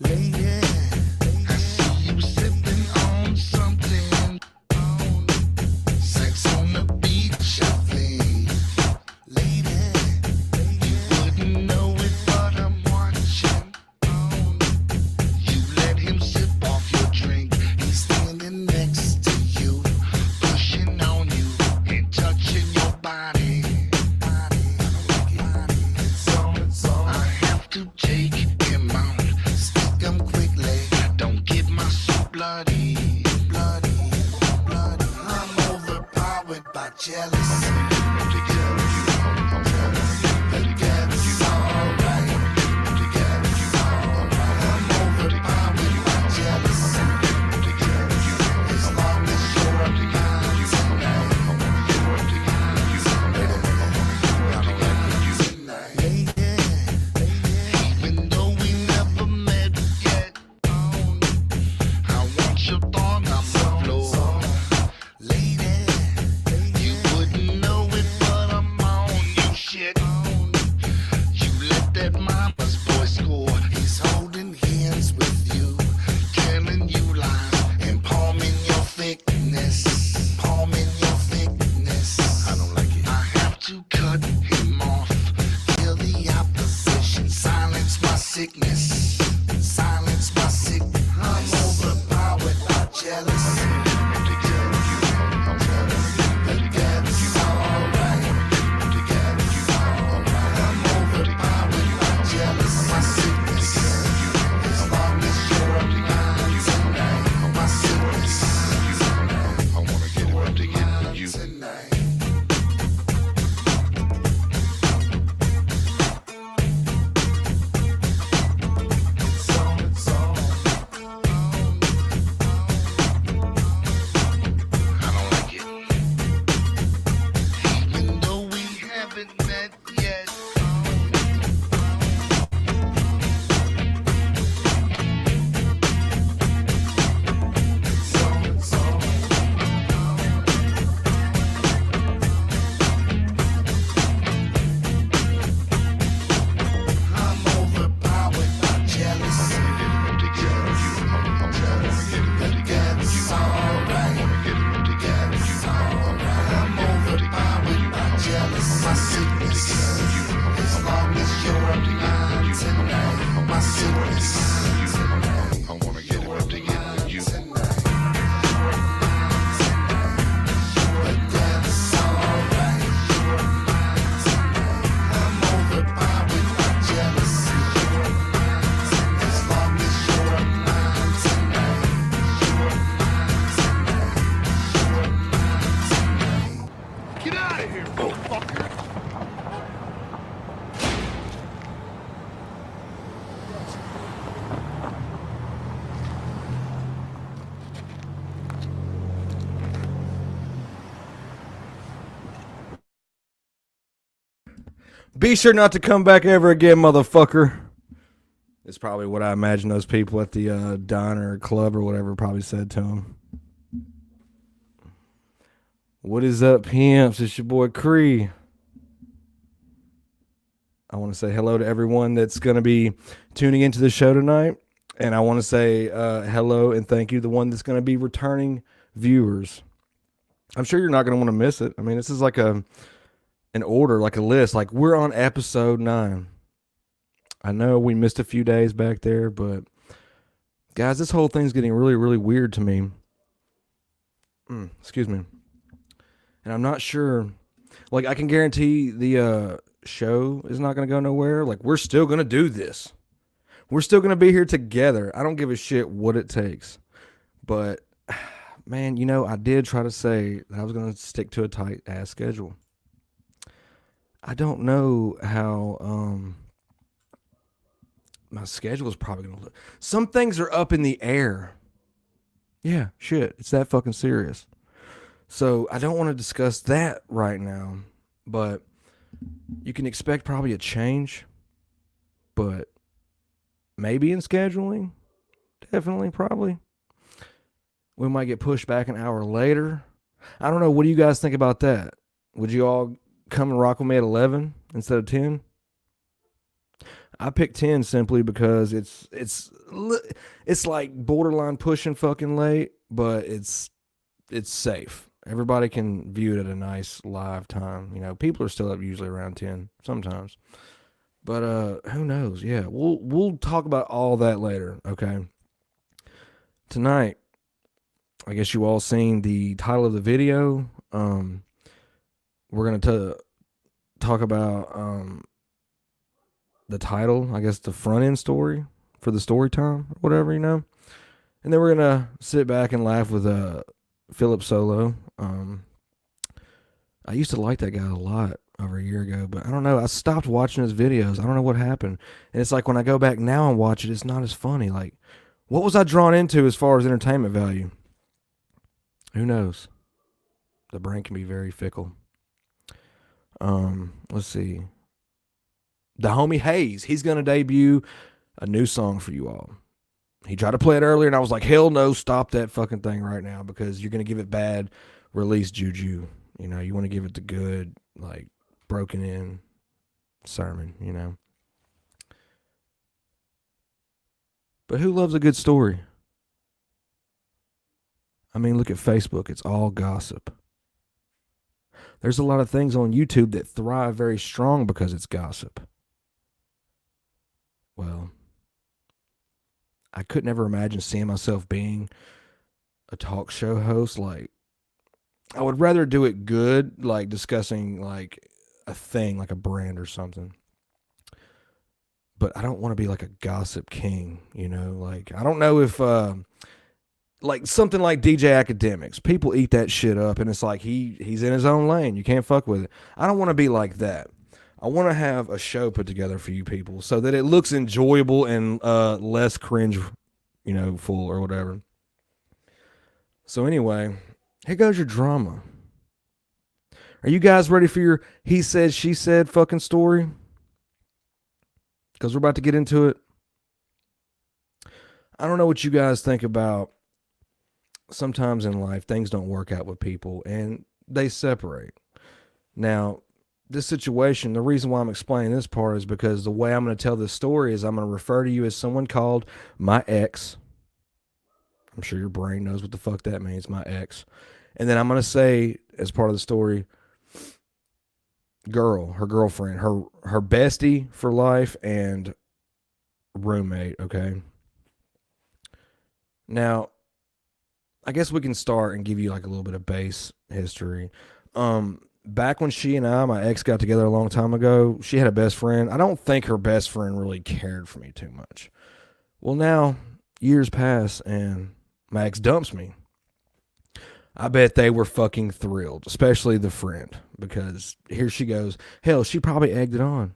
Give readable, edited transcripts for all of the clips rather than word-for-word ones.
Lady, I see you sipping on something. Sex on the beach, I think. Lady, you wouldn't know it, but I'm watching. You let him sip off your drink. He's standing next to you, pushing on you and touching your body. I have to take him out, stick him quickly. Don't get my suit bloody. I'm overpowered by jealousy. Together's alright. I'm overpowered by jealousy. As long as you're mine tonight. Lady, even though we never met yet, I want your thong on the floor. Lady, you wouldn't know it, but I'm on you shit. You let that mama's boy score. He's holding hands with you, telling you lies and palming your thickness. I don't like it. I have to cut him off, kill the opposition, silence my sickness. I'm overpowered by jealousy. Together's alright. I'm overpowered by jealousy. My sickness. As long as you're mine tonight. My sickness. I wanna get it together with you tonight. I don't like it. Even though we haven't met yet. I'm overpowered by jealousy. Together's alright. I'm overpowered by jealousy. My sickness. As long as you're mine tonight. My sickness. I wanna get it together with you tonight. Together's alright. I'm overpowered by jealousy. As long as you're mine tonight. Get out of here, motherfucker! Be sure not to come back ever again, motherfucker. It's probably what I imagine those people at the diner or club or whatever probably said to him. What is up, pimps? It's your boy Cree. I want to say hello to everyone that's going to be tuning into the show tonight. And I want to say hello and thank you to the one that's going to be returning viewers. I'm sure you're not going to want to miss it. I mean, this is like an order, like a list. Like, we're on episode 9. I know we missed a few days back there, but guys, this whole thing's getting really, really weird to me. Excuse me. And I'm not sure. Like, I can guarantee the show is not going to go nowhere. Like, we're still going to do this. We're still going to be here together. I don't give a shit what it takes. But, man, you know, I did try to say that I was going to stick to a tight-ass schedule. I don't know how my schedule is probably going to look. Some things are up in the air. Yeah, shit. It's that fucking serious. So I don't want to discuss that right now. But you can expect probably a change. But maybe in scheduling. Definitely, probably. We might get pushed back an hour later. I don't know. What do you guys think about that? Would you all come and rock with me at 11 instead of 10? I picked 10 simply because it's like borderline pushing fucking late, but it's safe. Everybody can view it at a nice live time. You know, people are still up usually around 10 sometimes. But who knows? Yeah, we'll talk about all that later, okay? Tonight, I guess you all seen the title of the video. We're going to talk about the title, I guess the front end story for the story time or whatever, you know. And then we're gonna sit back and laugh with PHILLIP Solo. I used to like that guy a lot over a year ago, but I don't know. I stopped watching his videos. I don't know what happened. And it's like when I go back now and watch it, it's not as funny. Like, what was I drawn into as far as entertainment value? Who knows? The brain can be very fickle. Let's see. The homie HAZE, he's gonna debut a new song for you all. He tried to play it earlier, and I was like, hell no, stop that fucking thing right now because you're going to give it bad release juju. You know, you want to give it the good, like, broken in sermon, you know. But who loves a good story? I mean, look at Facebook. It's all gossip. There's a lot of things on YouTube that thrive very strong because it's gossip. Well, I could never imagine seeing myself being a talk show host. Like, I would rather do it good, like discussing like a thing, like a brand or something. But I don't want to be like a gossip king, you know? Like, I don't know if like something like DJ Academics, people eat that shit up and it's like he's in his own lane. You can't fuck with it. I don't want to be like that. I want to have a show put together for you people so that it looks enjoyable and less cringe, you know, full or whatever. So anyway, here goes your drama. Are you guys ready for your he said, she said fucking story? Because we're about to get into it. I don't know what you guys think about sometimes in life, things don't work out with people and they separate. Now, this situation, the reason why I'm explaining this part is because the way I'm going to tell this story is I'm going to refer to you as someone called my ex. I'm sure your brain knows what the fuck that means, my ex. And then I'm going to say, as part of the story, girl, her girlfriend, her bestie for life and roommate, okay? Now, I guess we can start and give you like a little bit of base history. Back when she and my ex, got together a long time ago, she had a best friend. I don't think her best friend really cared for me too much. Well, now years pass and my ex dumps me. I bet they were fucking thrilled, especially the friend, because here she goes. Hell, she probably egged it on.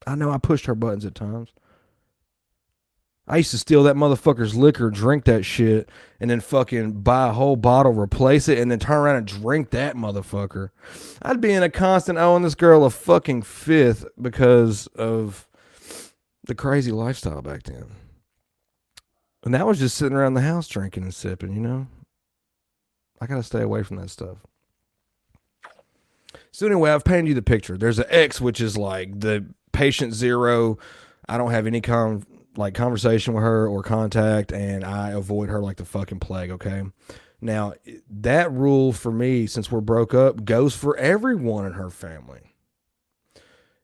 I know I pushed her buttons at times. I used to steal that motherfucker's liquor, drink that shit, and then fucking buy a whole bottle, replace it, and then turn around and drink that motherfucker. I'd be in a constant owing this girl a fucking fifth because of the crazy lifestyle back then. And that was just sitting around the house drinking and sipping, you know? I gotta stay away from that stuff. So anyway, I've painted you the picture. There's an X, which is like the patient zero. I don't have any conversation with her or contact, and I avoid her like the fucking plague, okay? Now, that rule for me, since we're broke up, goes for everyone in her family.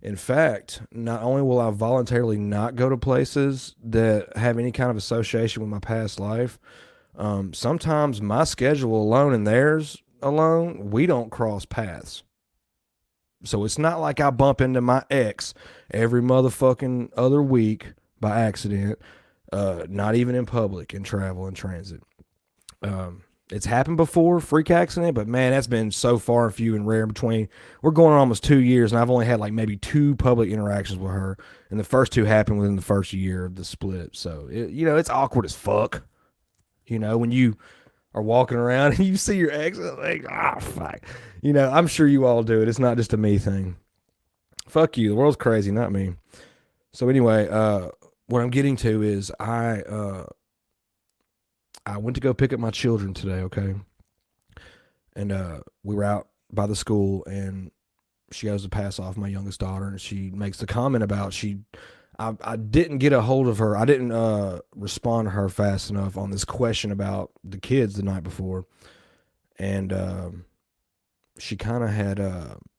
In fact, not only will I voluntarily not go to places that have any kind of association with my past life, sometimes my schedule alone and theirs alone, we don't cross paths. So it's not like I bump into my ex every motherfucking other week by accident, not even in public, in travel and transit. It's happened before, freak accident, but man, that's been so far and few and rare between. We're going on almost 2 years, and I've only had like maybe 2 public interactions with her, and the first 2 happened within the first year of the split. So, it's awkward as fuck. You know, when you are walking around and you see your ex, like, fuck. I'm sure you all do it. It's not just a me thing. Fuck you. The world's crazy, not me. So anyway, what I'm getting to is I went to go pick up my children today, okay? And we were out by the school, and she goes to pass off my youngest daughter, and she makes the comment about I didn't get a hold of her. I didn't respond to her fast enough on this question about the kids the night before, and she kind of had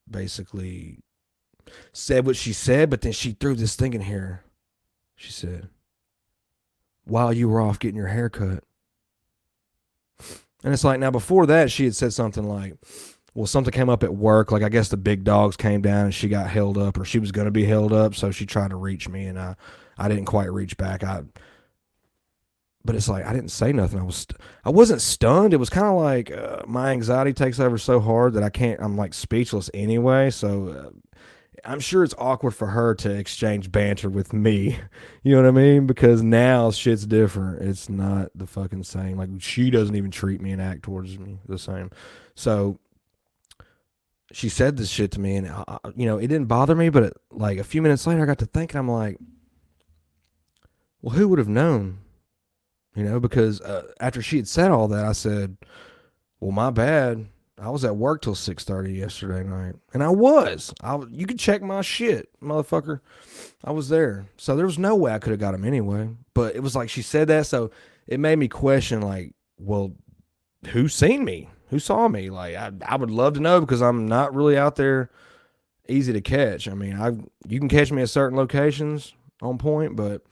basically said what she said, but then she threw this thing in here. She said, "While you were off getting your hair cut." And it's like, now before that, she had said something like, well, something came up at work. Like, I guess the big dogs came down and she got held up, or she was going to be held up. So she tried to reach me, and I didn't quite reach back. But it's like, I didn't say nothing. I wasn't stunned. It was kind of like my anxiety takes over so hard that I'm like speechless anyway. So I'm sure it's awkward for her to exchange banter with me. You know what I mean? Because now shit's different. It's not the fucking same. Like, she doesn't even treat me and act towards me the same. So she said this shit to me, and it didn't bother me. But like a few minutes later, I got to thinking. I'm like, well, who would have known? Because after she had said all that, I said, well, my bad. I was at work till 6:30 yesterday night. And I was. You could check my shit, motherfucker. I was there. So there was no way I could have got him anyway. But it was like she said that, so it made me question, like, well, who seen me? Who saw me? Like, I would love to know, because I'm not really out there easy to catch. I mean, you can catch me at certain locations on point, but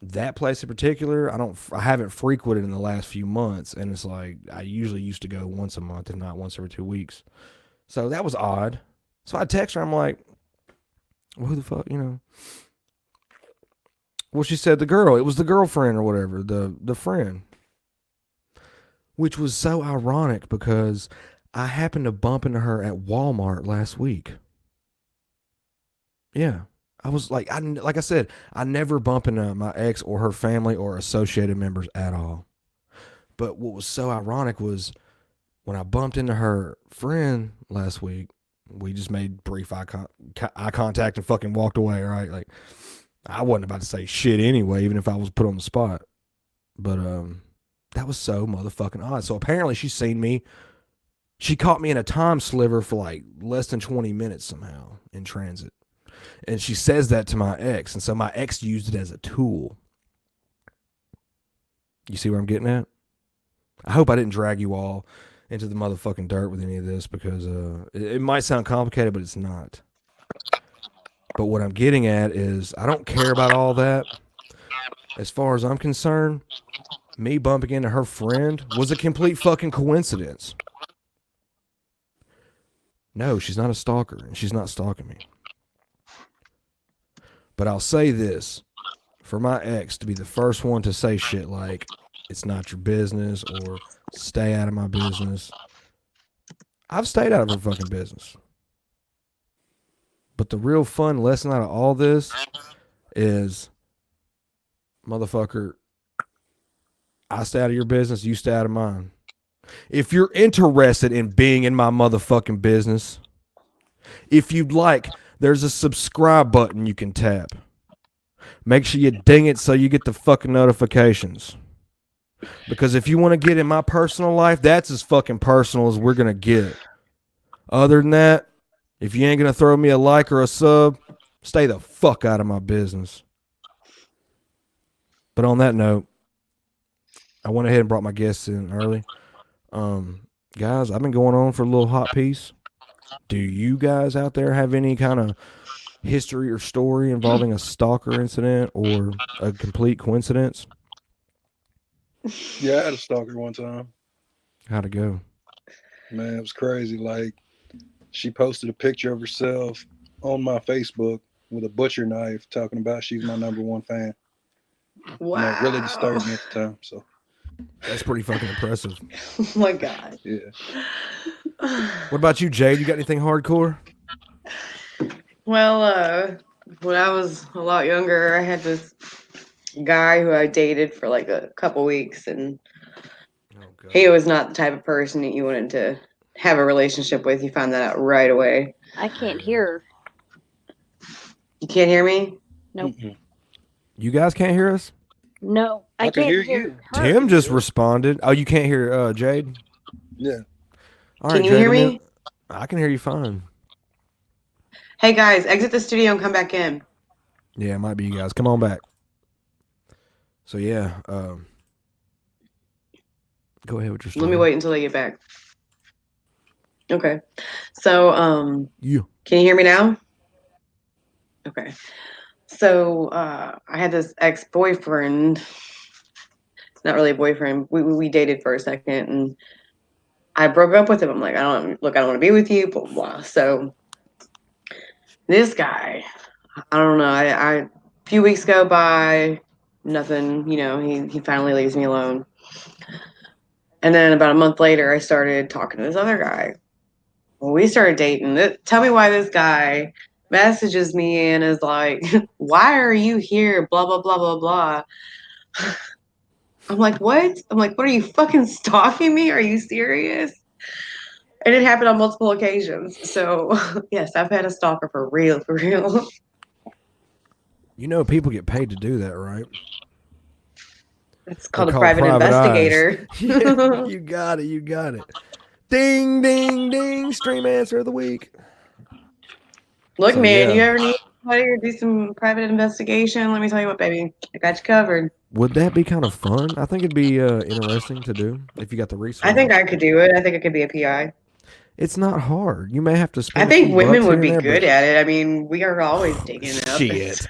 that place in particular, I haven't frequented in the last few months, and it's like I usually used to go once a month, if not once every 2 weeks. So that was odd. So I text her. I'm like, well, who the fuck, Well, she said the girl. It was the girlfriend or whatever, the friend. Which was so ironic, because I happened to bump into her at Walmart last week. Yeah. I was like I said, I never bump into my ex or her family or associated members at all. But what was so ironic was when I bumped into her friend last week, we just made brief eye contact and fucking walked away, right? Like, I wasn't about to say shit anyway, even if I was put on the spot. But that was so motherfucking odd. So apparently she's seen me. She caught me in a time sliver for like less than 20 minutes somehow in transit. And she says that to my ex. And so my ex used it as a tool. You see where I'm getting at? I hope I didn't drag you all into the motherfucking dirt with any of this, because it might sound complicated, but it's not. But what I'm getting at is, I don't care about all that. As far as I'm concerned, me bumping into her friend was a complete fucking coincidence. No, she's not a stalker, and she's not stalking me. But I'll say this, for my ex to be the first one to say shit like, it's not your business, or stay out of my business. I've stayed out of her fucking business. But the real fun lesson out of all this is, motherfucker, I stay out of your business, you stay out of mine. If you're interested in being in my motherfucking business, if you'd like, there's a subscribe button you can tap. Make sure you ding it so you get the fucking notifications. Because if you want to get in my personal life, that's as fucking personal as we're going to get. Other than that, if you ain't going to throw me a like or a sub, stay the fuck out of my business. But on that note, I went ahead and brought my guests in early. Guys, I've been going on for a little hot piece. Do you guys out there have any kind of history or story involving a stalker incident or a complete coincidence? Yeah, I had a stalker one time. How'd it go? Man, it was crazy. Like, she posted a picture of herself on my Facebook with a butcher knife, talking about she's my #1 fan. Wow. And that really disturbed me at the time. So that's pretty fucking impressive. Oh my God. Yeah. What about you, Jade? You got anything hardcore? Well, when I was a lot younger, I had this guy who I dated for like a couple weeks, and he was not the type of person that you wanted to have a relationship with. You found that out right away. I can't hear. You can't hear me? Nope. Mm-mm. You guys can't hear us? No, I can can't hear hear you. her. Tim just responded. Oh, you can't hear Jade? Yeah. All Can right, you Jade, hear me? I can hear you fine. Hey guys, exit the studio and come back in. Yeah, it might be you guys. Come on back. So yeah, go ahead with your story. Let me wait until they get back. Okay. So, Yeah. can you hear me now? Okay. So, I had this ex-boyfriend. It's not really a boyfriend. We dated for a second, and I broke up with him. I'm like, I don't want to be with you, blah, blah, blah. So, this guy, I don't know. A few weeks go by, nothing, he finally leaves me alone. And then about a month later, I started talking to this other guy. Well, we started dating. Tell me why this guy messages me and is like, why are you here? Blah, blah, blah, blah, blah. I'm like, what? I'm like, what, are you fucking stalking me? Are you serious? And it happened on multiple occasions. So, yes, I've had a stalker for real, for real. You know, people get paid to do that, right? It's They're called a called private eyes. investigator. Yeah, you got it. You got it. Ding, ding, ding. Stream answer of the week. Look, So, man, yeah. you ever need somebody to do some private investigation? Let me tell you what, baby. I got you covered. Would that be kind of fun? I think it'd be interesting to do if you got the resources. I think I could do it. I think I could be a PI. It's not hard. You may have to I spend a think few women bucks would here be and there, good at it. I mean, we are always digging up. Shit.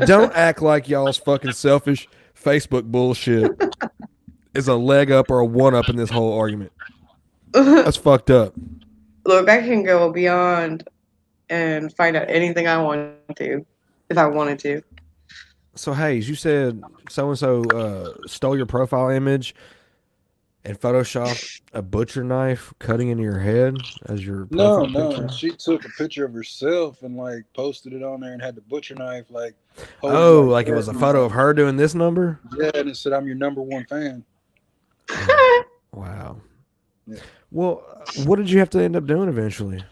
Don't act like y'all's fucking selfish Facebook bullshit is a leg up or a one up in this whole argument. That's fucked up. Look, I can go beyond and find out anything I want to, if I wanted to. So, Hayes, you said so-and-so stole your profile image and photoshopped a butcher knife cutting into your head as your profile picture? She took a picture of herself and like posted it on there and had the butcher knife like. Oh, like it was a photo of her doing this number? Yeah, and it said, "I'm your #1 fan." Wow. Yeah. Well, what did you have to end up doing eventually?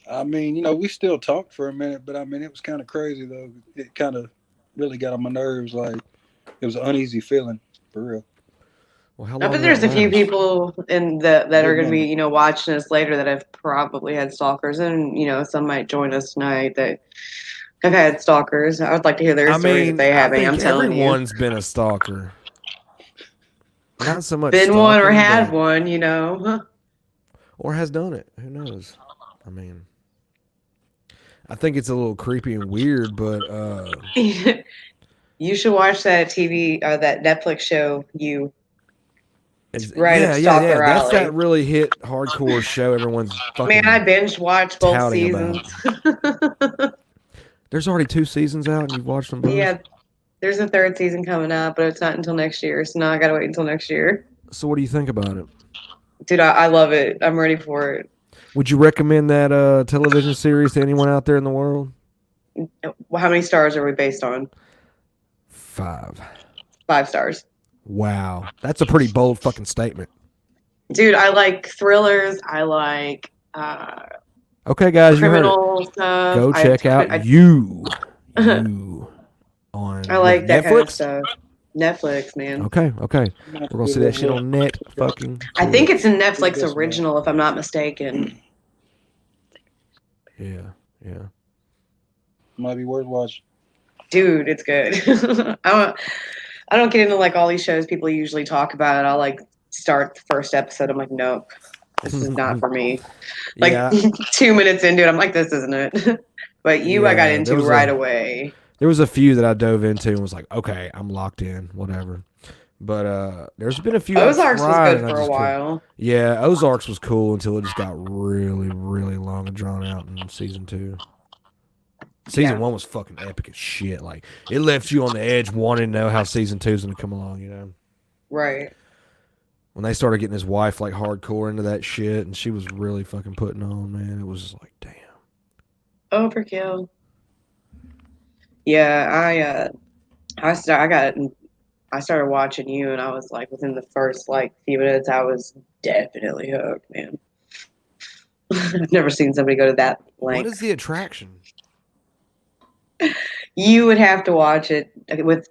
I mean, we still talked for a minute, but I mean, it was kind of crazy though. It kind of really got on my nerves. Like, it was an uneasy feeling for real. Well, how I long bet did there's that a few last? people that Good are going to minute. be, watching us later that have probably had stalkers, and some might join us tonight that have had stalkers. I would like to hear their I stories if mean, they I have any. think I'm telling you, everyone's been a stalker. Not so much been one or stalking, had but, one, or has done it. Who knows? I mean, I think it's a little creepy and weird, but You should watch that that Netflix show. It's right yeah, up stalker That's alley. that really hit hardcore show everyone's fucking Man, I binge watched both touting seasons. There's already 2 seasons out and you've watched them both? Yeah, there's a third season coming up, but it's not until next year. So now I gotta wait until next year. So what do you think about it? Dude, I love it. I'm ready for it. Would you recommend that television series to anyone out there in the world? How many stars are we based on? 5. 5 stars. Wow. That's a pretty bold fucking statement. Dude, I like thrillers. I like Okay, guys, you heard it. criminal stuff. Go check out You on I like that Netflix? kind of stuff. Netflix, man. Okay. We're gonna see that shit on net fucking. I think it's a Twitch. Netflix original, if I'm not mistaken. Yeah. Might be worth watching. Dude, it's good. I don't get into like all these shows people usually talk about. I'll like start the first episode. I'm like, nope, this is not for me. Like Yeah. 2 minutes into it, I'm like, this isn't it. But I got into right away. There was a few that I dove into and was like, okay, I'm locked in, whatever. But there's been a few. Ozarks was good for a while. Yeah, Ozarks was cool until it just got really, really long and drawn out in season 2. Season 1 was fucking epic as shit. Like, it left you on the edge wanting to know how season 2's gonna come along, Right. When they started getting his wife like hardcore into that shit and she was really fucking putting on, man, it was just like, damn. Overkill. Yeah, I started watching you, and I was like, within the first like few minutes, I was definitely hooked, man. I've never seen somebody go to that length. What is the attraction? You would have to watch it with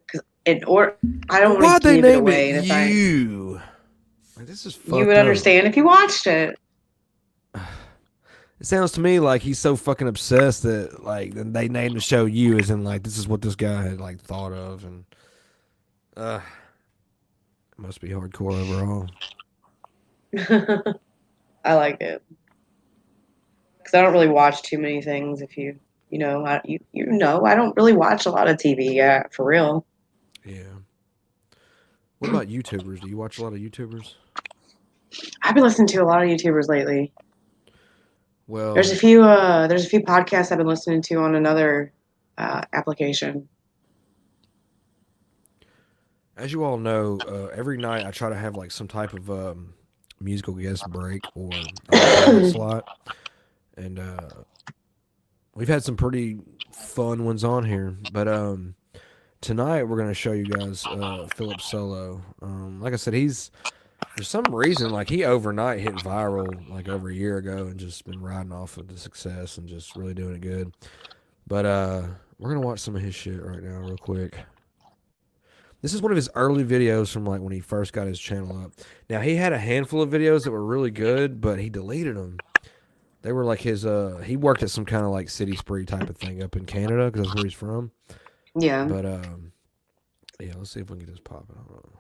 I don't want to give it away. Why'd they name it You? Like, this is fucked you would up. understand if you watched it. It sounds to me like he's so fucking obsessed that like they named the show You, as in like this is what this guy had like thought of, and it must be hardcore overall. I like it because I don't really watch too many things. If you know, I don't really watch a lot of TV. Yeah, for real. Yeah. What about YouTubers? Do you watch a lot of YouTubers? I've been listening to a lot of YouTubers lately. Well, There's a few podcasts I've been listening to on another application. as you all know, every night I try to have like some type of musical guest break or slot, and we've had some pretty fun ones on here. But tonight we're gonna show you guys PHILLIP Solo. Like I said, he's for some reason like he overnight hit viral like over a year ago and just been riding off of the success and just really doing it good. But we're gonna watch some of his shit right now real quick. This is one of his early videos from like when he first got his channel up. Now he had a handful of videos that were really good, but he deleted them. They were like his he worked at some kind of like city spree type of thing up in Canada because that's where he's from. Yeah. But yeah, let's see if we can get this popping. Hold on.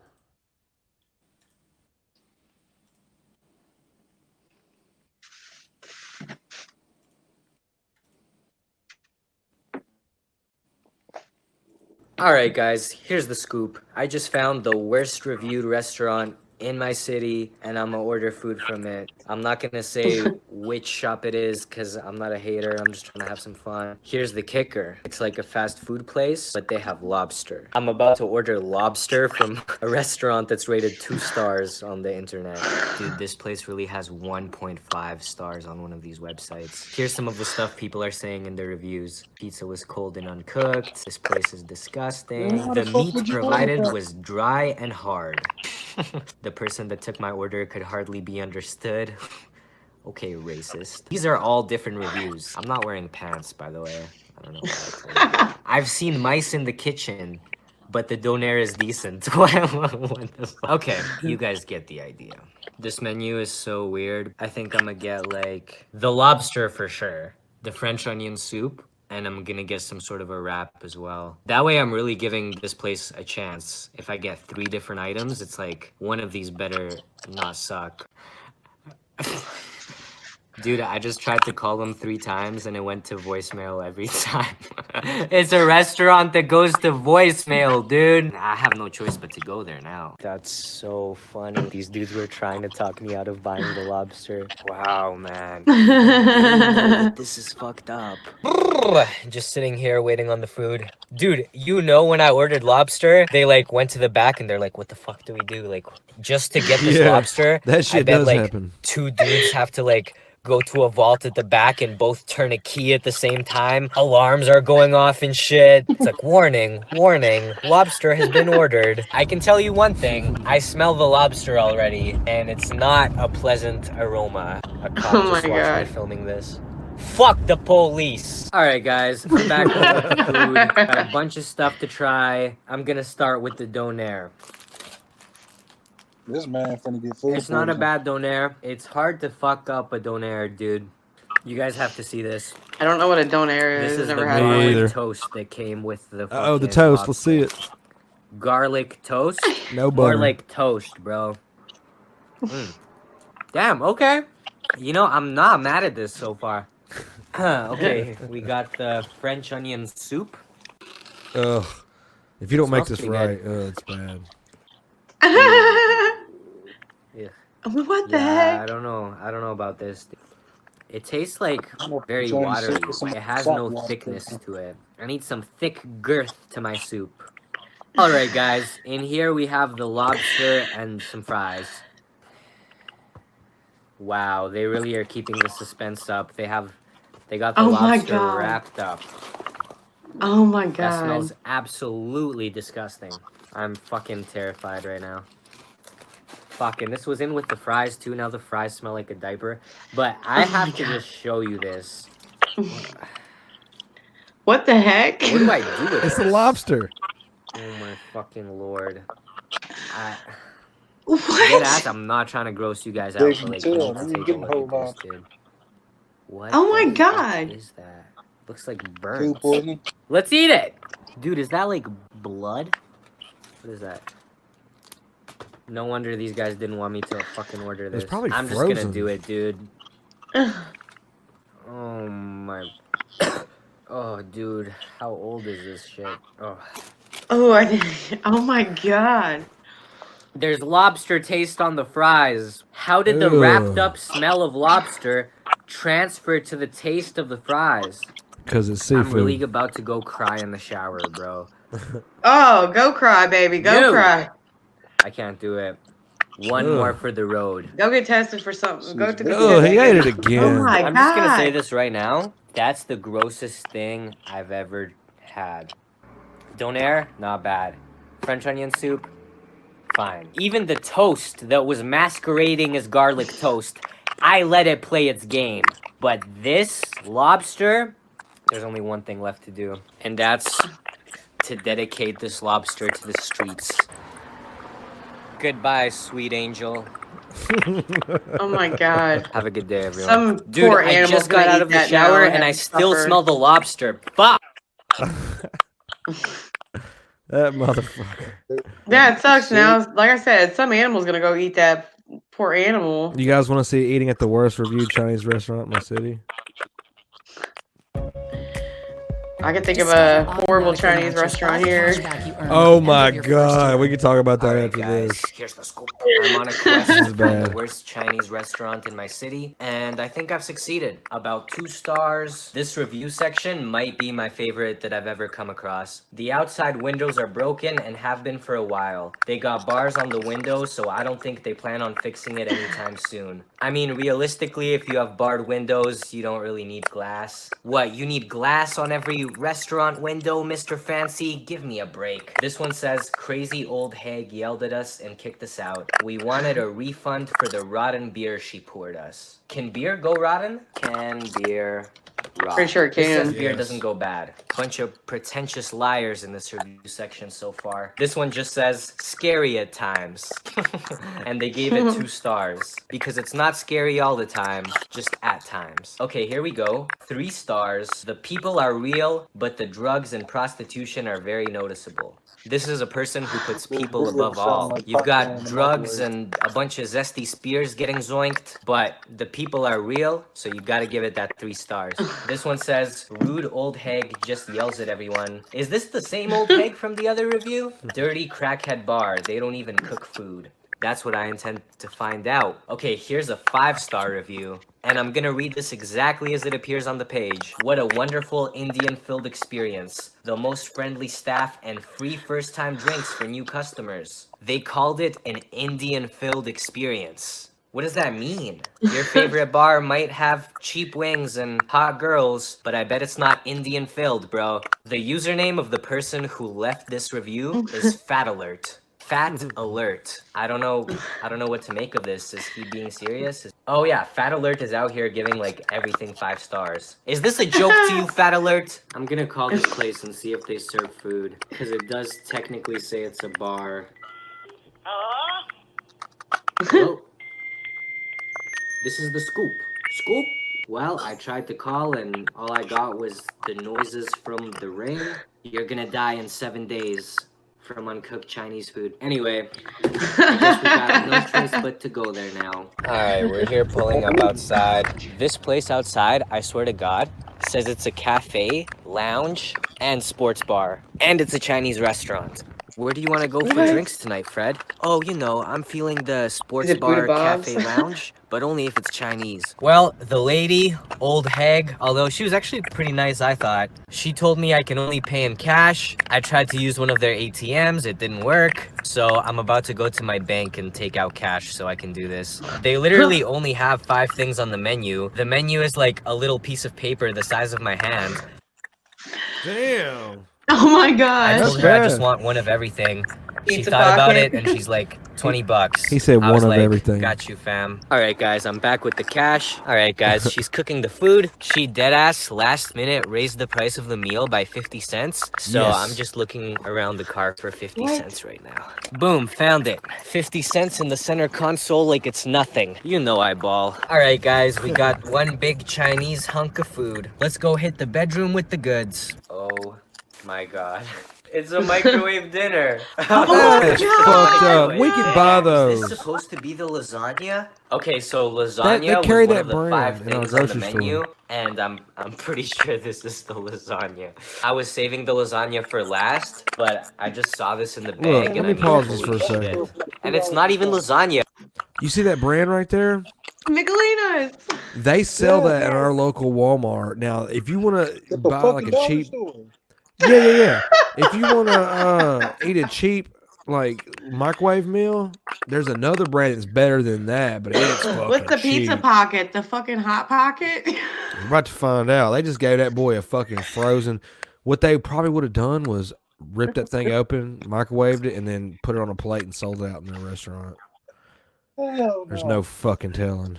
Alright guys, here's the scoop. I just found the worst reviewed restaurant in my city and I'm gonna order food from it. I'm not gonna say which shop it is because I'm not a hater, I'm just trying to have some fun. Here's the kicker. It's like a fast food place, but they have lobster. I'm about to order lobster from a restaurant that's rated 2 stars on the internet. Dude, this place really has 1.5 stars on one of these websites. Here's some of the stuff people are saying in the reviews. Pizza was cold and uncooked. This place is disgusting. The meat provided was dry and hard. The person that took my order could hardly be understood. Okay, racist. These are all different reviews. I'm not wearing pants, by the way. I don't know why I told you. I've seen mice in the kitchen, but the donair is decent. What the fuck? Okay, you guys get the idea. This menu is so weird. I think I'm gonna get like the lobster for sure, the French onion soup, and I'm gonna get some sort of a wrap as well. That way I'm really giving this place a chance. If I get 3 different items, it's like one of these better not suck. Dude, I just tried to call them 3 times and it went to voicemail every time. It's a restaurant that goes to voicemail, dude. I have no choice but to go there now. That's so funny. These dudes were trying to talk me out of buying the lobster. Wow, man. This is fucked up. Just sitting here waiting on the food. Dude, you know when I ordered lobster, they like went to the back and they're like, what the fuck do we do? Like, just to get this lobster, that I shit bet does like happen. 2 dudes have to like go to a vault at the back and both turn a key at the same time. Alarms are going off and shit. It's like, warning, warning, lobster has been ordered. I can tell you one thing, I smell the lobster already, and it's not a pleasant aroma. A cop Oh just my watched me God. filming this. Fuck the police. All right, guys, I'm back with the food. Got a bunch of stuff to try. I'm gonna start with the donair. This man finna get food. It's not a poisoning. bad donair. It's hard to fuck up a donair, dude. You guys have to see this. I don't know what a donair This is. is the Never had Me garlic either. one. toast that came with the Oh, the fucking toast. Let's see lobster. it. Garlic toast? No More butter. like toast, bro. Damn, okay. You know, I'm not mad at this so far. Okay, we got the French onion soup. Ugh. If you don't make Smells this pretty right, it's bad. Yeah. What the Yeah, I heck? don't know about this. It tastes like I'm very trying to watery. see some It has salt no water. thickness to it. I need some thick girth to my soup. All right, guys. In here we have the lobster and some fries. Wow, they really are keeping the suspense up. They got the Oh my lobster God. wrapped up. Oh my That God. smells absolutely disgusting. I'm fucking terrified right now. Fucking, this was in with the fries too. Now the fries smell like a diaper. But I Oh my have to God. just show you this. What the heck? What do I do with It's this? the lobster. Oh my fucking lord. What? Dead ass, I'm not trying to gross you guys out, Dave, but like, chill. you need Man, to you take a getting look a at whole this, lot. dude. What Oh my the fuck God. is that? Looks like burnt. Food poisoning. Let's eat it! Dude, is that like blood? What is that? No wonder these guys didn't want me to fucking order this. It's probably I'm just frozen. gonna do it, dude. Oh my... Oh, dude. How old is this shit? Oh. Oh my God. There's lobster taste on the fries. How did the wrapped Ugh. up smell of lobster transfer to the taste of the fries? Because it's I'm seafood. really about to go cry in the shower, bro. Oh, go cry, baby. Go No. cry. I can't do it. One Ugh. more for the road. Go get tested for something. Go to the Oh, he ate it Oh again. my I'm God. just gonna say this right now. That's the grossest thing I've ever had. Donair, not bad. French onion soup, fine. Even the toast that was masquerading as garlic toast, I let it play its game. But this lobster, there's only one thing left to do, and that's to dedicate this lobster to the streets. Goodbye, sweet angel. Oh my God. Have a good day, everyone. Some Dude, poor I animal's just got gonna out eat of the that shower now and I have still supper. smell the lobster. Fuck! That motherfucker. Yeah, it sucks now. Like I said, some animal's gonna go eat that poor animal. You guys want to see eating at the worst reviewed Chinese restaurant in my city? I can think of a horrible Chinese restaurant here. Oh my god, we can talk about that Alright, after guys, this. here's the scoop. I'm on a quest This is to find the bad. worst Chinese restaurant in my city, and I think I've succeeded. About 2 stars. This review section might be my favorite that I've ever come across. The outside windows are broken and have been for a while. They got bars on the windows, so I don't think they plan on fixing it anytime soon. I mean, realistically, if you have barred windows, you don't really need glass. What, you need glass on every restaurant window, Mr. Fancy? Give me a break. This one says, crazy old hag yelled at us and kicked us out. We wanted a refund for the rotten beer she poured us. Can beer go rotten? Can beer rot? Pretty sure it This says can. beer Yes. doesn't go bad. Bunch of pretentious liars in this review section so far. This one just says, scary at times. And they gave it 2 stars. Because it's not scary all the time, just at times. Okay, here we go. 3 stars. The people are real, but the drugs and prostitution are very noticeable. This is a person who puts people above all. You've got drugs and a bunch of zesty spears getting zoinked, but the people are real, so you gotta give it that 3 stars. This one says, rude old hag just yells at everyone. Is this the same old hag from the other review? Dirty crackhead bar, they don't even cook food. That's what I intend to find out. Okay, here's a 5-star review. And I'm gonna read this exactly as it appears on the page. What a wonderful Indian-filled experience. The most friendly staff and free first-time drinks for new customers. They called it an Indian-filled experience. What does that mean? Your favorite bar might have cheap wings and hot girls, but I bet it's not Indian-filled, bro. The username of the person who left this review is Fat Alert. Fat Alert. I don't know what to make of this. Is he being serious? Oh yeah, Fat Alert is out here giving like everything 5 stars. Is this a joke to you, Fat Alert? I'm gonna call this place and see if they serve food. Because it does technically say it's a bar. Hello? This is the scoop. Scoop? Well, I tried to call and all I got was the noises from the ring. You're gonna die in 7 days from uncooked Chinese food. Anyway, I guess we got no choice but to go there now. Alright, we're here pulling up outside. This place outside, I swear to God, says it's a cafe, lounge, and sports bar. And it's a Chinese restaurant. Where do you want to go for drinks tonight, Fred? Oh, you know, I'm feeling the sports Is it Buddha bar Bob's? cafe lounge, but only if it's Chinese. Well, the lady, old hag, although she was actually pretty nice, I thought. She told me I can only pay in cash. I tried to use one of their ATMs, it didn't work. So I'm about to go to my bank and take out cash so I can do this. They literally only have 5 things on the menu. The menu is like a little piece of paper the size of my hand. Damn. Oh my I gosh. told her I just bad. want one of everything. She Pizza thought about pocket. it and she's like, 20 bucks. He said I one was of like, everything. got you, fam. All right, guys, I'm back with the cash. All right, guys, she's cooking the food. She deadass last minute raised the price of the meal by 50 cents. So Yes. I'm just looking around the car for 50 What? cents right now. Boom, found it. 50 cents in the center console like it's nothing. You know I ball. All right, guys, we got one big Chinese hunk of food. Let's go hit the bedroom with the goods. Oh my God. It's a microwave dinner. Oh my That's God. fucked up. We could buy Is those. this supposed to be the lasagna? Okay, so They lasagna carry was one that of the brand 5 in our things on the grocery menu, store. and I'm pretty sure this is the lasagna. I was saving the lasagna for last, but I just saw this in the bag, Look, and let I me mean, pause this holy for a second. shit. And it's not even lasagna. You see that brand right there? Michelina's. They sell Yeah. that at our local Walmart. Now, if you want to At the buy fucking like a dollar cheap, store. yeah. If you want to eat a cheap like microwave meal, there's another brand that's better than that, but it's fucking What's the pizza cheap. pocket? The fucking hot pocket? You're about to find out. They just gave that boy a fucking frozen. What they probably would have done was ripped that thing open, microwaved it, and then put it on a plate and sold it out in their restaurant. Hell There's no. no fucking telling.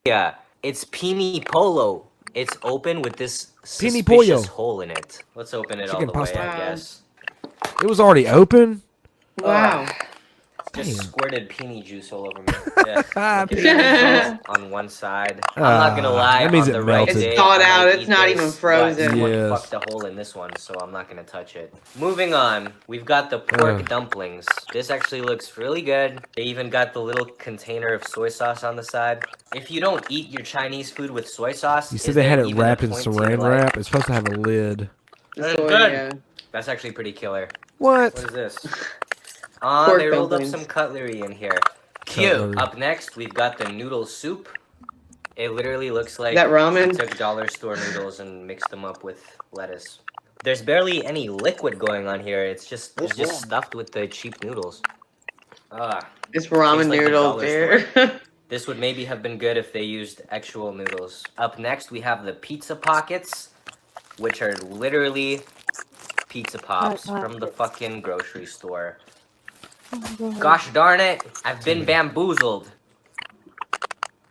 Yeah, it's Pini Polo. It's open with this Pini Pollo. suspicious hole in it. Let's open it all Chicken the pasta. way, I Wow. guess. It was already open. Wow. Just Damn. squirted peony juice all over me. Yeah. Ah, Look at peony that juice. on one side. I'm not gonna lie. that means on it the right melted. day, It's thawed I out, might it's eat not this, even but frozen. someone Yes. fucked a hole in this one, so I'm not gonna touch it. Moving on, we've got the pork dumplings. This actually looks really good. They even got the little container of soy sauce on the side. If you don't eat your Chinese food with soy sauce, You is said they there had it even a wrapped in point to your saran life? wrap. It's supposed to have a lid. That's So, good. yeah. That's actually pretty killer. What? What is this? Ah, Pork they rolled up dumplings. some cutlery in here. Cute. Cutlery. Up next, we've got the noodle soup. It literally looks like That ramen? she took dollar store noodles and mixed them up with lettuce. There's barely any liquid going on here. It's just stuffed with the cheap noodles. Ah, It's ramen Tastes like the noodles, dollar dude. this would maybe have been good if they used actual noodles. Up next, we have the pizza pockets, which are literally pizza pops from the fucking grocery store. Gosh darn it, I've been bamboozled.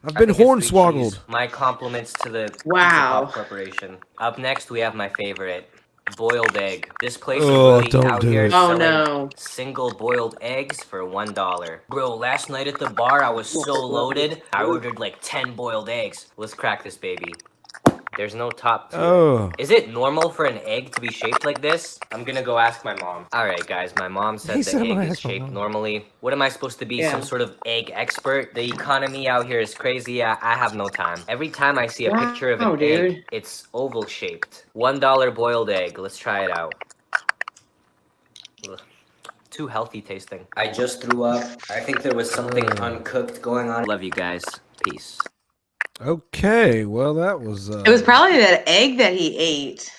I've I been think it's 3 hornswoggled. cheese. My compliments to the Wow. Pizza Pop Corporation. Up next, we have my favorite, boiled egg. This place Oh, is really don't out do here it. Oh, selling no. single boiled eggs for $1. Bro, last night at the bar, I was so loaded, I ordered like 10 boiled eggs. Let's crack this baby. There's no top to Oh. it. Is it normal for an egg to be shaped like this? I'm gonna go ask my mom. Alright guys, my mom said He the said I'm egg gonna is ask my shaped mom. normally. What am I supposed to be, Yeah. some sort of egg expert? The economy out here is crazy, I have no time. Every time I see a picture of an Wow, dude. egg, it's oval shaped. $1 boiled egg, let's try it out. Ugh. Too healthy tasting. I just threw up. I think there was something uncooked going on. Love you guys. Peace. Okay, well that was. It was probably that egg that he ate.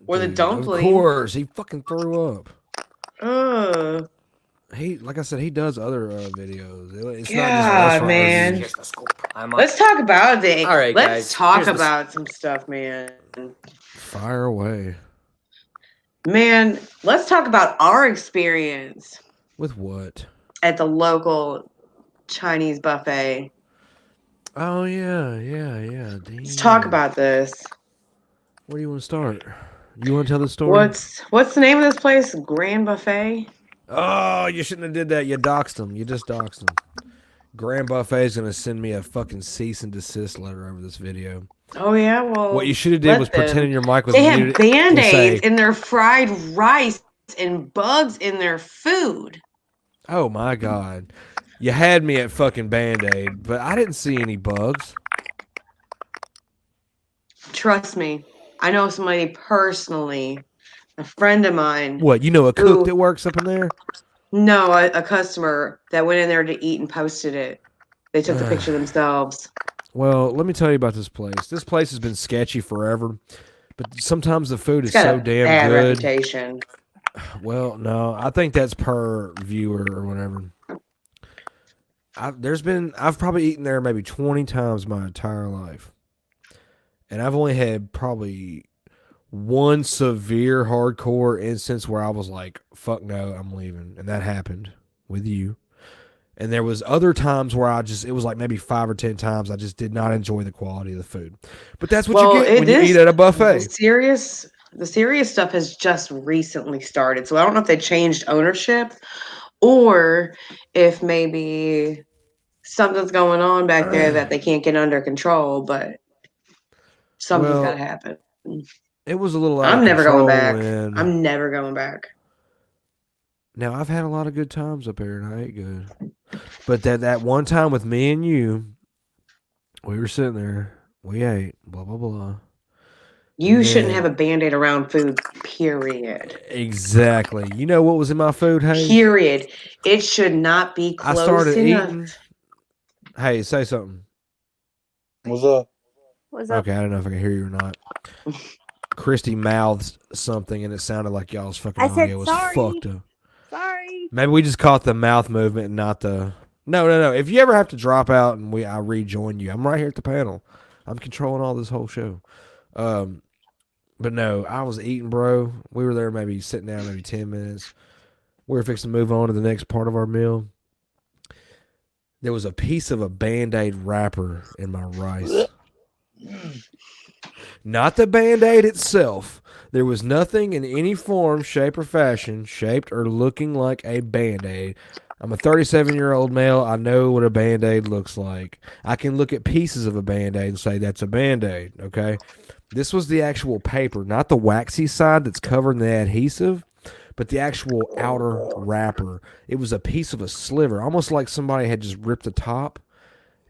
Or the dude, dumpling. Of course, he fucking threw up. Ugh. He, like I said, he does other videos. It's not just God, restaurant man. reviews. Here's the scoop. I'm on. Let's talk about the egg. All right, Let's guys, talk here's the- about some stuff, man. Fire away. Man, let's talk about our experience With what? at the local Chinese buffet. Oh yeah. Let's talk about this. Where do you want to start? You want to tell the story? What's the name of this place? Grand Buffet? Oh, you shouldn't have did that. You doxed him. You just doxed him. Grand Buffet is gonna send me a fucking cease and desist letter over this video. Oh yeah, well What you should have did let was them. pretending your mic was They have muted. and band-aids say, in their fried rice and bugs in their food. "Oh my god, you had me at fucking Band-Aid, but I didn't see any bugs." Trust me, I know somebody personally, a friend of mine. What, you know a cook Ooh. that works up in there? No, a customer that went in there to eat and posted it. They took the picture themselves. Well, let me tell you about this place. This place has been sketchy forever, but sometimes the food is It's got so a damn bad good. reputation. Well, no, I think that's per viewer or whatever. I've probably eaten there maybe 20 times my entire life. And I've only had probably one severe hardcore instance where I was like, fuck no, I'm leaving. And that happened with you. And there was other times where it was like maybe 5 or 10 times I just did not enjoy the quality of the food. But that's what you get when you eat at a buffet. The serious stuff has just recently started. So I don't know if they changed ownership or if maybe something's going on back there that they can't get under control, but something's got to happen. It was a little out I'm of never control. going back. And I'm never going back. now, I've had a lot of good times up here, and I ate good. But that one time with me and you, we were sitting there, we ate, blah, blah, blah. You shouldn't have a Band-Aid around food, period. Exactly. You know what was in my food, Hayes? Period. It should not be close I started enough. eating. Hey, say something. What's up? What's up? Okay, I don't know if I can hear you or not. Christy mouthed something, and it sounded like y'all's fucking I said audio was sorry. fucked up. Sorry. Maybe we just caught the mouth movement and not the... No. If you ever have to drop out and I rejoin you, I'm right here at the panel. I'm controlling all this whole show. But no, I was eating, bro. We were there maybe sitting down maybe 10 minutes. We were fixing to move on to the next part of our meal. There was a piece of a Band-Aid wrapper in my rice. Not the Band-Aid itself. There was nothing in any form, shape, or fashion shaped or looking like a Band-Aid. I'm a 37-year-old male. I know what a Band-Aid looks like. I can look at pieces of a Band-Aid and say that's a Band-Aid, okay? This was the actual paper, not the waxy side that's covered in the adhesive, but the actual outer wrapper. It was a piece of a sliver, almost like somebody had just ripped the top,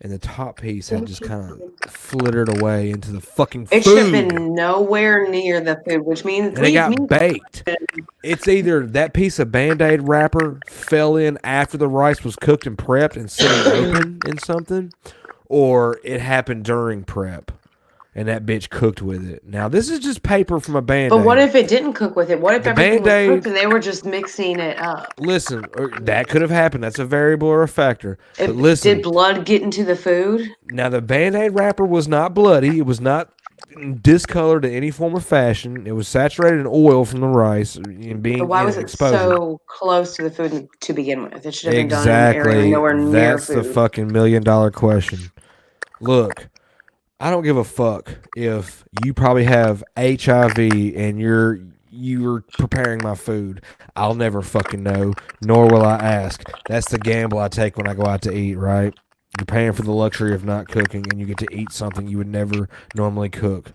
and the top piece had just kind of flittered away into the fucking food. It should have been nowhere near the food, which means... And it got baked. It's either that piece of Band-Aid wrapper fell in after the rice was cooked and prepped and sitting open in something, or it happened during prep. And that bitch cooked with it. Now, this is just paper from a Band-Aid. But what if it didn't cook with it? What if everything was cooked and they were just mixing it up? Listen, that could have happened. That's a variable or a factor. But listen. Did blood get into the food? Now, the Band-Aid wrapper was not bloody. It was not discolored in any form or fashion. It was saturated in oil from the rice and being But why was it exposure. so close to the food to begin with? It should have been done in an area nowhere near That's food. the fucking $1 million question. Look. I don't give a fuck if you probably have HIV and you're preparing my food. I'll never fucking know, nor will I ask. That's the gamble I take when I go out to eat, right? You're paying for the luxury of not cooking, and you get to eat something you would never normally cook.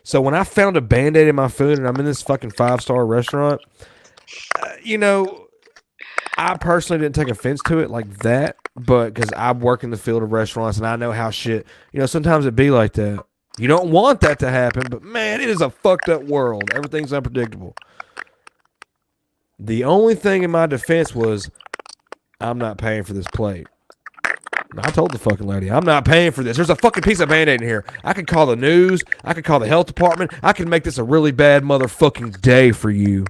So when I found a Band-Aid in my food and I'm in this fucking 5-star restaurant, I personally didn't take offense to it like that, but because I work in the field of restaurants and I know how shit, sometimes it be like that. You don't want that to happen, but man, it is a fucked up world. Everything's unpredictable. The only thing in my defense was, I'm not paying for this plate. I told the fucking lady, I'm not paying for this. There's a fucking piece of Band-Aid in here. I could call the news. I could call the health department. I could make this a really bad motherfucking day for you.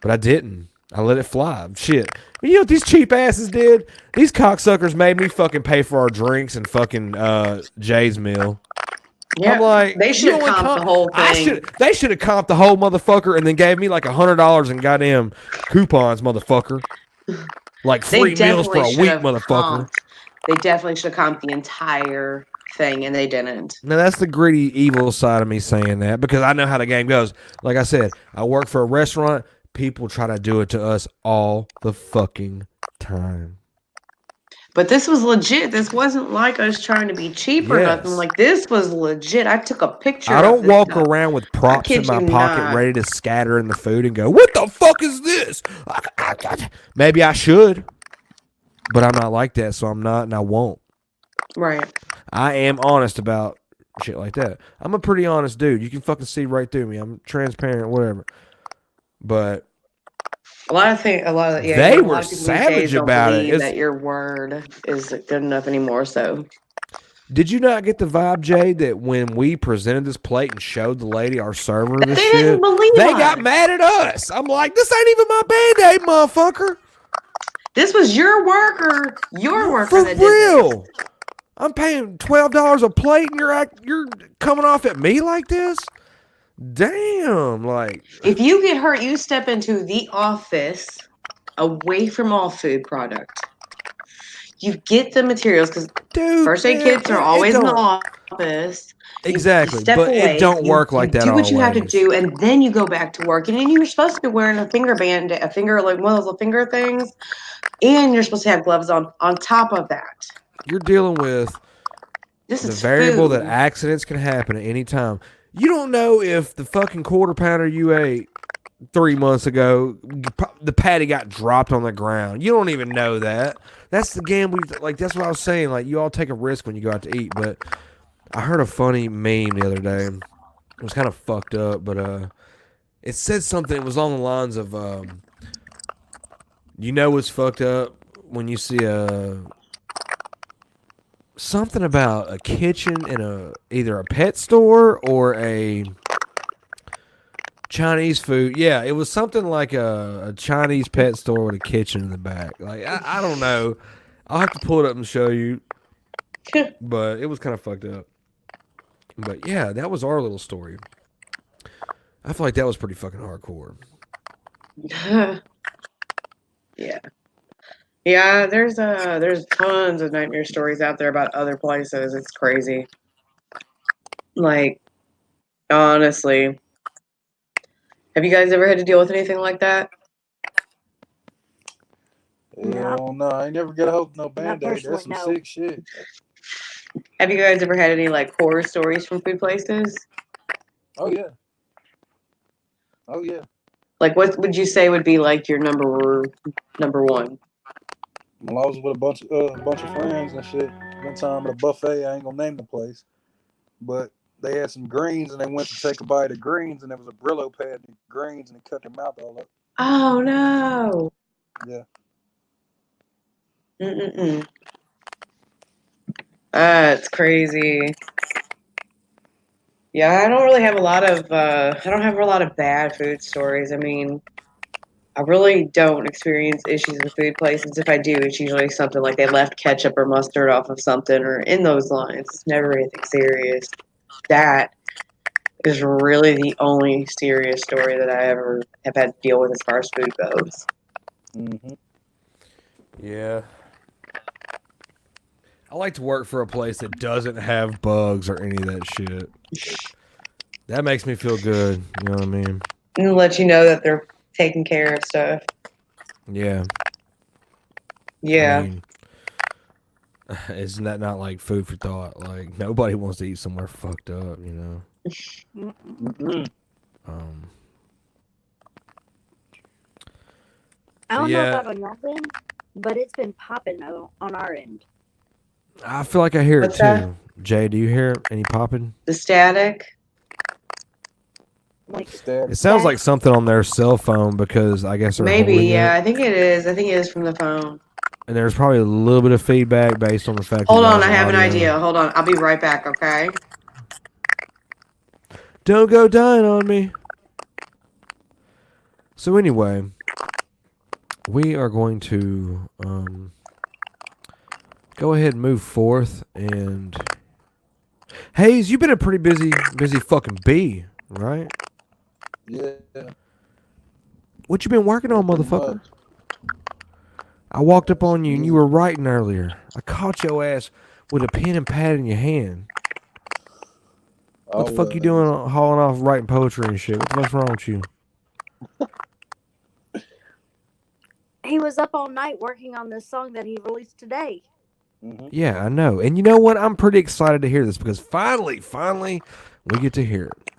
But I didn't. I let it fly. Shit. You know what these cheap asses did? These cocksuckers made me fucking pay for our drinks and fucking Jay's meal. Yeah, I'm like, they should have comped the whole thing. They should have comped the whole motherfucker and then gave me like $100 in goddamn coupons, motherfucker. Like free meals for a week, motherfucker. They definitely should have comped the entire thing, and they didn't. Now, that's the greedy, evil side of me saying that because I know how the game goes. Like I said, I work for a restaurant. People try to do it to us all the fucking time. But this was legit. This wasn't like us trying to be cheap or nothing. Like, this was legit. I took a picture. I don't walk around with props in my pocket ready to scatter in the food and go, what the fuck is this? Maybe I should, but I'm not like that, so I'm not, and I won't. Right. I am honest about shit like that. I'm a pretty honest dude. You can fucking see right through me. I'm transparent, whatever. But they were savage about it. That your word is good enough anymore. So, did you not get the vibe, Jay, that when we presented this plate and showed the lady, our server, this they shit, didn't believe they us. got mad at us? I'm like, this ain't even my Band-Aid, motherfucker. This was your worker. Your worker. For that real. Did this. I'm paying $12 a plate, and you're coming off at me like this. Damn, like If you get hurt, you step into the office away from all food product. You get the materials because dude, first aid man, kits are it always in the don't office. You exactly, step but it away, don't work you like that do what you have to always. do, and then you go back to work. And then you're supposed to be wearing a finger band, a finger, like one of those little finger things, and you're supposed to have gloves on top of that. You're dealing with This the is variable that food. accidents can happen at any time. You don't know if the fucking quarter pounder you ate 3 months ago, the patty got dropped on the ground. You don't even know that. That's the gamble. Like that's what I was saying. Like you all take a risk when you go out to eat. But I heard a funny meme the other day. It was kind of fucked up, but it said something. It was along the lines of, you know, what's fucked up when you see something about a kitchen in either a pet store or a Chinese food. Yeah, it was something like a Chinese pet store with a kitchen in the back. Like I don't know. I'll have to pull it up and show you. But it was kind of fucked up. But yeah, that was our little story. I feel like that was pretty fucking hardcore. Yeah. Yeah, there's tons of nightmare stories out there about other places. It's crazy. Like, honestly. Have you guys ever had to deal with anything like that? Hell no, I ain't never got a hold of no Not Band-Aid. personally, That's some no. sick shit. Have you guys ever had any like horror stories from food places? Oh yeah. Oh yeah. Like, what would you say would be like your number one? Well, I was with a bunch of friends and shit. One time at a buffet, I ain't gonna name the place, but they had some greens and they went to take a bite of greens and there was a Brillo pad in greens and it cut their mouth all up. Oh no! Yeah. Mm-mm-mm. That's crazy. Yeah, I don't really have a lot of I don't have a lot of bad food stories. I mean, I really don't experience issues with food places. If I do, it's usually something like they left ketchup or mustard off of something or in those lines. It's never anything serious. That is really the only serious story that I ever have had to deal with as far as food goes. Mm-hmm. Yeah. I like to work for a place that doesn't have bugs or any of that shit. That makes me feel good. You know what I mean? And let you know that they're taking care of stuff. Yeah. Yeah. I mean, isn't that not like food for thought? Like nobody wants to eat somewhere fucked up, you know. Mm-hmm. I don't yeah. know about on y'all end, but it's been popping on our end. I feel like I hear What's it too. that? Jay, do you hear any popping? The static. Like, It sounds like something on their cell phone because I guess they're Maybe, holding yeah. it. I think it is. I think it is from the phone. And there's probably a little bit of feedback based on the fact Hold that on, y'all's I have an audio. idea. Hold on. I'll be right back, okay? Don't go dying on me. So anyway, we are going to go ahead and move forth. And Hayes, you've been a pretty busy fucking bee, right? Yeah. What you been working on, Pretty motherfucker? much. I walked up on you and you were writing earlier. I caught your ass with a pen and pad in your hand. What the fuck you doing hauling off writing poetry and shit? What the fuck's wrong with you? he was up all night working on this song that he released today. Mm-hmm. Yeah, I know. And you know what? I'm pretty excited to hear this because finally, we get to hear it.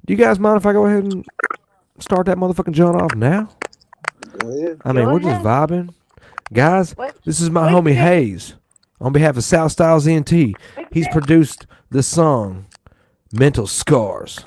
Do you guys mind if I go ahead and start that motherfucking joint off now? Go ahead. I mean, Go we're just ahead. vibing. Guys, What? this is my Wait, homie Jay. Hayes. On behalf of South Styles NT, he's produced the song Mental Scars.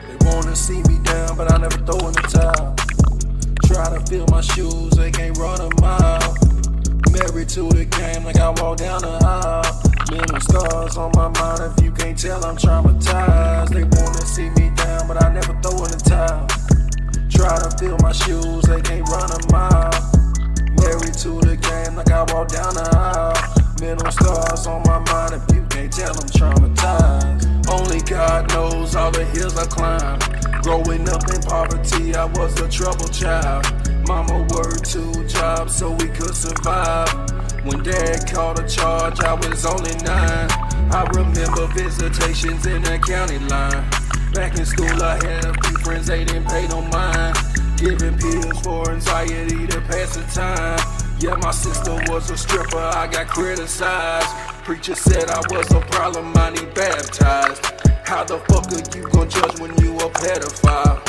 They wanna see me down, but I never throw in the towel. Try to fill my shoes, they can't run a mile. Married to the game like I walk down the aisle. Little scars on my mind, if you can't tell I'm traumatized. They wanna see me down, but I never throw in the towel. Try to fill my shoes, they can't run a mile. Married to the game like I walk down the aisle. Mental scars on my mind, if you can't tell I'm traumatized. Only God knows all the hills I climbed. Growing up in poverty, I was a troubled child. Mama worked 2 jobs so we could survive. When dad called a charge, I was only 9. I remember visitations in that county line. Back in school, I had a few friends, they didn't pay no mind. Giving pills for anxiety to pass the time. Yeah, my sister was a stripper, I got criticized. Preacher said I was a problem, I need baptized. How the fuck are you gon' judge when you a pedophile?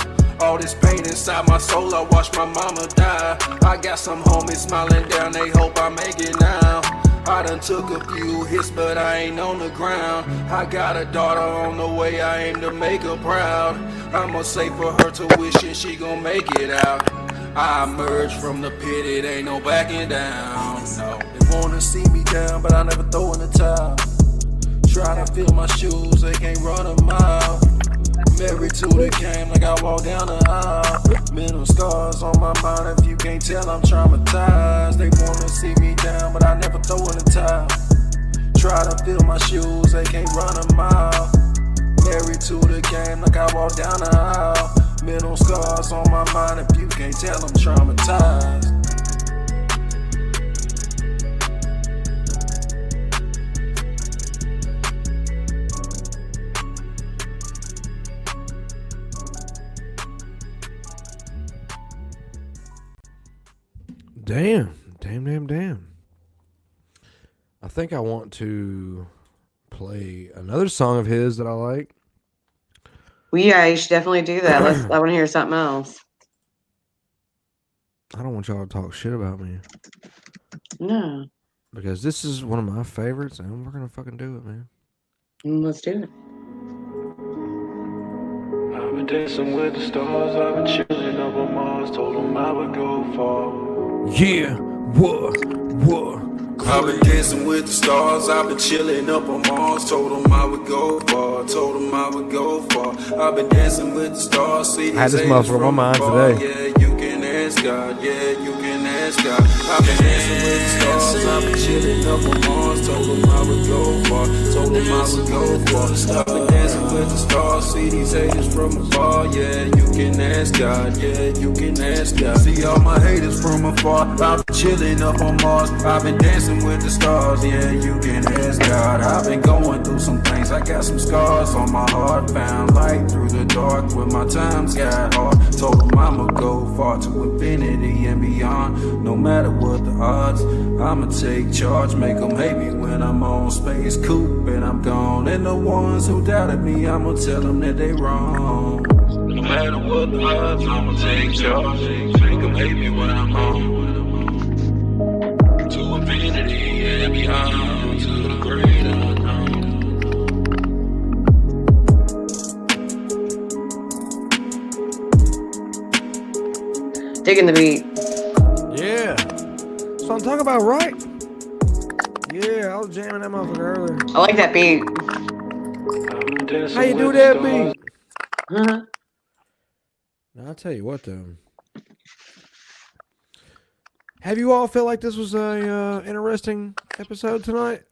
All this pain inside my soul, I watched my mama die. I got some homies smiling down, they hope I make it now. I done took a few hits, but I ain't on the ground. I got a daughter on the way, I aim to make her proud. I'ma say for her tuition, she gon' make it out. I emerged from the pit, it ain't no backing down. No, they wanna see me down, but I never throw in the towel. Try to fill my shoes, they can't run a mile. Married to the game like I walk down the aisle. Mental scars on my mind, if you can't tell I'm traumatized. They wanna see me down, but I never throw in the towel. Try to fill my shoes, they can't run a mile. Married to the game like I walk down the aisle. Mental scars on my mind, if you can't tell I'm traumatized. Damn. I think I want to play another song of his that I like. Well, yeah, you should definitely do that. I want to hear something else. I don't want y'all to talk shit about me. No. Because this is one of my favorites, and we're going to fucking do it, man. Let's do it. I've been dancing with the stars, I've been chilling up on Mars, told them I would go far. Yeah, what? I've been dancing with the stars, I've been chilling up on Mars, told them I would go far, told them I would go far. I've been dancing with the stars, see these I had this motherfucker on my mind today. Yeah, you can ask God, yeah, you can ask God. I've been dancing with the stars, I've been chilling up on Mars, told them I would go far, told them I would go far. I've been dancing with the stars, see these haters from afar, yeah, you can ask God, yeah, you can ask God. See all my haters from afar, I've been chilling up on Mars, I've been dancing with the stars, yeah, you can ask God. I've been going through some things, I got some scars on my heart, found light through the dark when my times got hard. Told them I'ma go far to infinity and beyond, no matter what the odds. I'ma take charge, make them hate me when I'm on Space Coupe and I'm gone. And the ones who doubted me, I'ma tell them that they wrong. No matter what the odds, I'ma take charge, make them hate me when I'm on. To infinity and beyond, to the great unknown. Digging the beat. Yeah. So I'm talking about, right? Yeah, I was jamming that motherfucker earlier. I like that beat. How you do that beat? Uh-huh. Now, I'll tell you what, though. Have you all felt like this was a interesting episode tonight?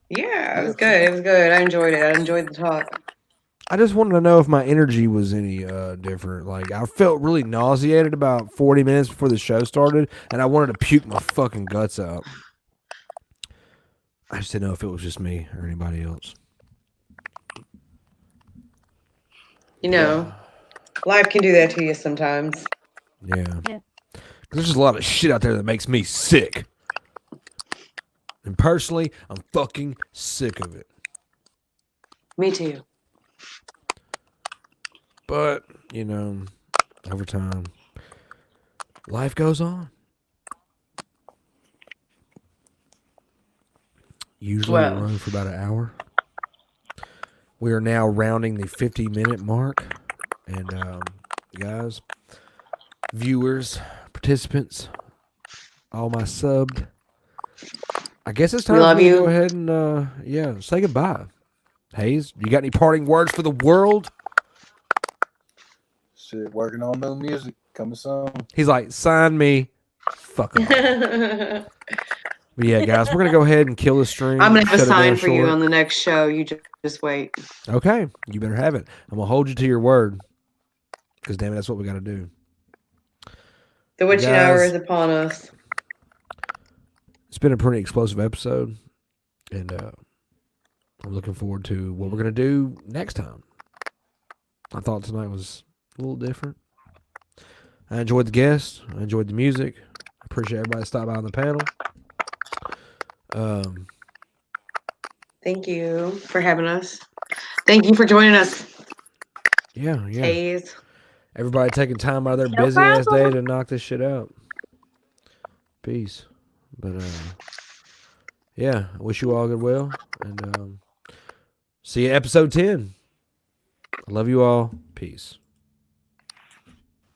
Yeah, it was good. It was good. I enjoyed it. I enjoyed the talk. I just wanted to know if my energy was any different. Like, I felt really nauseated about 40 minutes before the show started, and I wanted to puke my fucking guts out. I just didn't know if it was just me or anybody else. You know, life can do that to you sometimes. Yeah. There's just a lot of shit out there that makes me sick. And personally, I'm fucking sick of it. Me too. But, you know, over time, life goes on. Usually we run for about an hour. We are now rounding the 50-minute mark. And guys, viewers, participants, all my subbed. I guess it's time We for love me to you. go ahead and say goodbye. Haze, you got any parting words for the world? Shit, working on new music coming soon. He's like, sign me. Fuck off. But yeah, guys, we're gonna go ahead and kill the stream. I'm gonna have a shut it down sign for you short. on the next show. You just wait. Okay, you better have it. I'm gonna hold you to your word, because damn it, that's what we got to do. The witching Guys, hour is upon us. It's been a pretty explosive episode, and I'm looking forward to what we're gonna do next time. I thought tonight was a little different. I enjoyed the guests. I enjoyed the music. I appreciate everybody stopping by on the panel. Thank you for having us. Thank you for joining us. Yeah. Haze. Everybody taking time out of their No busy ass day problem. to knock this shit out. Peace. But yeah, I wish you all good well, and see you at episode 10. I love you all. Peace.